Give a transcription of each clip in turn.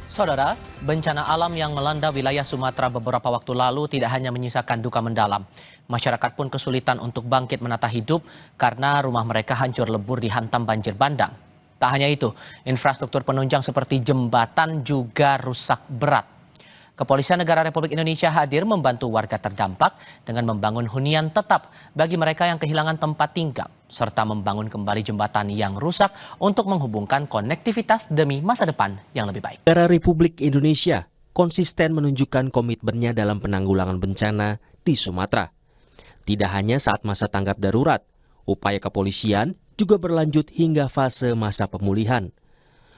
Saudara, bencana alam yang melanda wilayah Sumatera beberapa waktu lalu tidak hanya menyisakan duka mendalam. Masyarakat pun kesulitan untuk bangkit menata hidup karena rumah mereka hancur lebur dihantam banjir bandang. Tak hanya itu, infrastruktur penunjang seperti jembatan juga rusak berat. Kepolisian Negara Republik Indonesia hadir membantu warga terdampak dengan membangun hunian tetap bagi mereka yang kehilangan tempat tinggal, serta membangun kembali jembatan yang rusak untuk menghubungkan konektivitas demi masa depan yang lebih baik. Negara Republik Indonesia konsisten menunjukkan komitmennya dalam penanggulangan bencana di Sumatera. Tidak hanya saat masa tanggap darurat, upaya kepolisian juga berlanjut hingga fase masa pemulihan.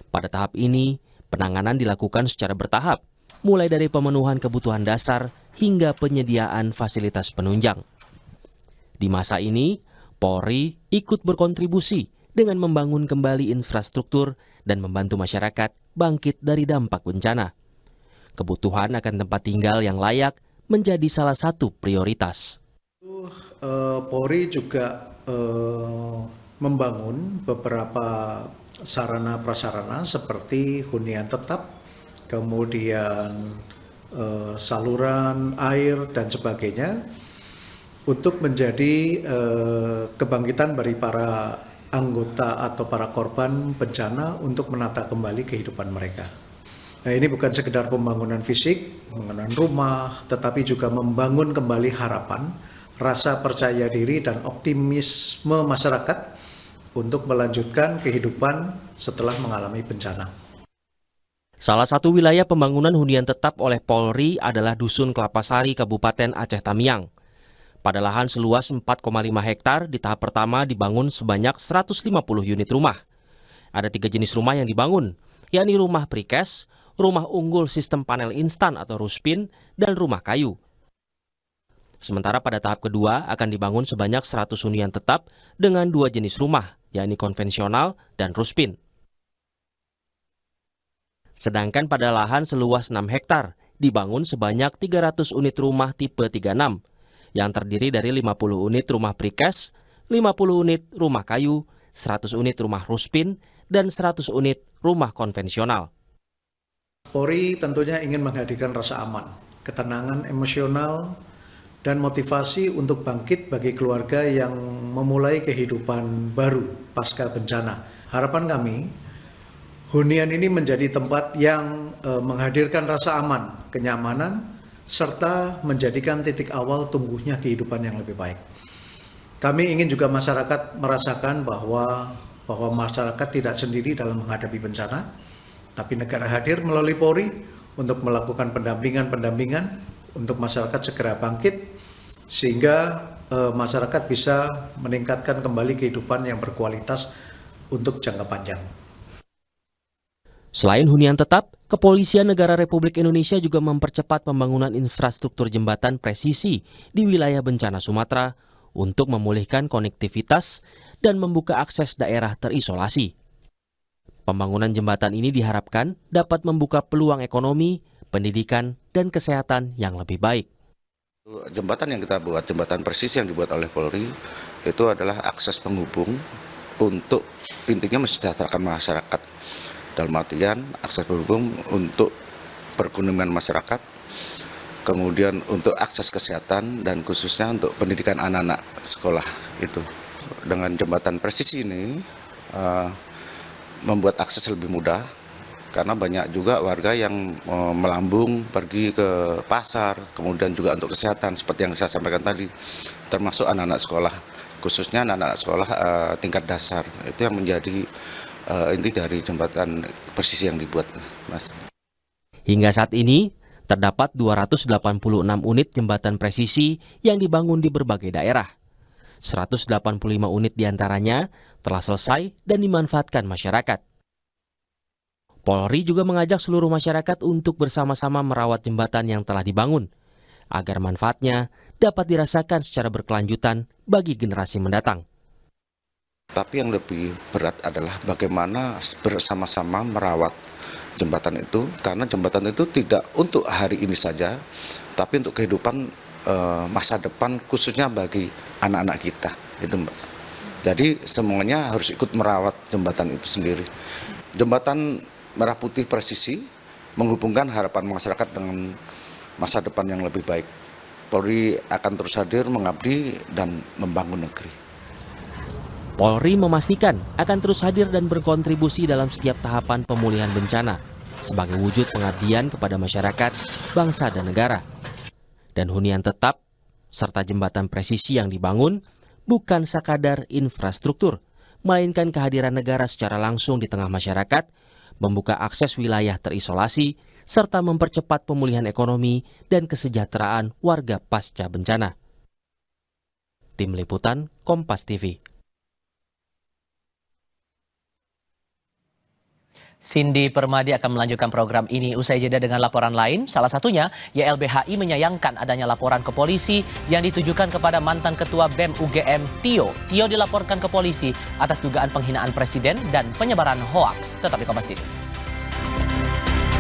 Pada tahap ini, penanganan dilakukan secara bertahap, mulai dari pemenuhan kebutuhan dasar hingga penyediaan fasilitas penunjang. Di masa ini, Polri ikut berkontribusi dengan membangun kembali infrastruktur dan membantu masyarakat bangkit dari dampak bencana. Kebutuhan akan tempat tinggal yang layak menjadi salah satu prioritas. Polri juga membangun beberapa sarana prasarana seperti hunian tetap, kemudian saluran air dan sebagainya untuk menjadi kebangkitan dari para anggota atau para korban bencana untuk menata kembali kehidupan mereka. Nah, ini bukan sekedar pembangunan fisik, pembangunan rumah, tetapi juga membangun kembali harapan, rasa percaya diri dan optimisme masyarakat untuk melanjutkan kehidupan setelah mengalami bencana. Salah satu wilayah pembangunan hunian tetap oleh Polri adalah Dusun Kelapa Sari, Kabupaten Aceh Tamiang. Pada lahan seluas 4,5 hektar, di tahap pertama dibangun sebanyak 150 unit rumah. Ada 3 jenis rumah yang dibangun, yakni rumah precast, rumah unggul sistem panel instan atau ruspin, dan rumah kayu. Sementara pada tahap kedua akan dibangun sebanyak 100 hunian tetap dengan 2 jenis rumah, yakni konvensional dan ruspin. Sedangkan pada lahan seluas 6 hektar, dibangun sebanyak 300 unit rumah tipe 36, yang terdiri dari 50 unit rumah precast, 50 unit rumah kayu, 100 unit rumah ruspin, dan 100 unit rumah konvensional. Polri tentunya ingin menghadirkan rasa aman, ketenangan emosional, dan motivasi untuk bangkit bagi keluarga yang memulai kehidupan baru pasca bencana. Harapan kami, hunian ini menjadi tempat yang menghadirkan rasa aman, kenyamanan, serta menjadikan titik awal tumbuhnya kehidupan yang lebih baik. Kami ingin juga masyarakat merasakan bahwa masyarakat tidak sendiri dalam menghadapi bencana, tapi negara hadir melalui Polri untuk melakukan pendampingan untuk masyarakat segera bangkit, sehingga masyarakat bisa meningkatkan kembali kehidupan yang berkualitas untuk jangka panjang. Selain hunian tetap, Kepolisian Negara Republik Indonesia juga mempercepat pembangunan infrastruktur jembatan presisi di wilayah bencana Sumatera untuk memulihkan konektivitas dan membuka akses daerah terisolasi. Pembangunan jembatan ini diharapkan dapat membuka peluang ekonomi, pendidikan, dan kesehatan yang lebih baik. Jembatan yang kita buat, jembatan presisi yang dibuat oleh Polri, itu adalah akses penghubung untuk intinya mensejahterakan masyarakat. Dalam artian akses penghubung untuk perekonomian masyarakat, kemudian untuk akses kesehatan, dan khususnya untuk pendidikan anak-anak sekolah itu. Dengan jembatan presisi ini membuat akses lebih mudah, karena banyak juga warga yang melambung pergi ke pasar, kemudian juga untuk kesehatan seperti yang saya sampaikan tadi, termasuk anak-anak sekolah, khususnya anak-anak sekolah tingkat dasar. Itu yang menjadi inti dari jembatan presisi yang dibuat, Mas. Hingga saat ini, terdapat 286 unit jembatan presisi yang dibangun di berbagai daerah. 185 unit diantaranya telah selesai dan dimanfaatkan masyarakat. Polri juga mengajak seluruh masyarakat untuk bersama-sama merawat jembatan yang telah dibangun, agar manfaatnya dapat dirasakan secara berkelanjutan bagi generasi mendatang. Tapi yang lebih berat adalah bagaimana bersama-sama merawat jembatan itu, karena jembatan itu tidak untuk hari ini saja, tapi untuk kehidupan masa depan, khususnya bagi anak-anak kita. Itu, Mbak. Jadi semuanya harus ikut merawat jembatan itu sendiri. Jembatan Merah Putih presisi menghubungkan harapan masyarakat dengan masa depan yang lebih baik. Polri akan terus hadir mengabdi dan membangun negeri. Polri memastikan akan terus hadir dan berkontribusi dalam setiap tahapan pemulihan bencana sebagai wujud pengabdian kepada masyarakat, bangsa, dan negara. Dan hunian tetap serta jembatan presisi yang dibangun bukan sekadar infrastruktur, melainkan kehadiran negara secara langsung di tengah masyarakat, membuka akses wilayah terisolasi, serta mempercepat pemulihan ekonomi dan kesejahteraan warga pasca bencana. Tim Liputan, Kompas TV. Cindy Permadi akan melanjutkan program ini usai jeda dengan laporan lain. Salah satunya, YLBHI menyayangkan adanya laporan ke polisi yang ditujukan kepada mantan Ketua BEM UGM Tio. Tio dilaporkan ke polisi atas dugaan penghinaan presiden dan penyebaran hoaks. Tetap di Kompas TV.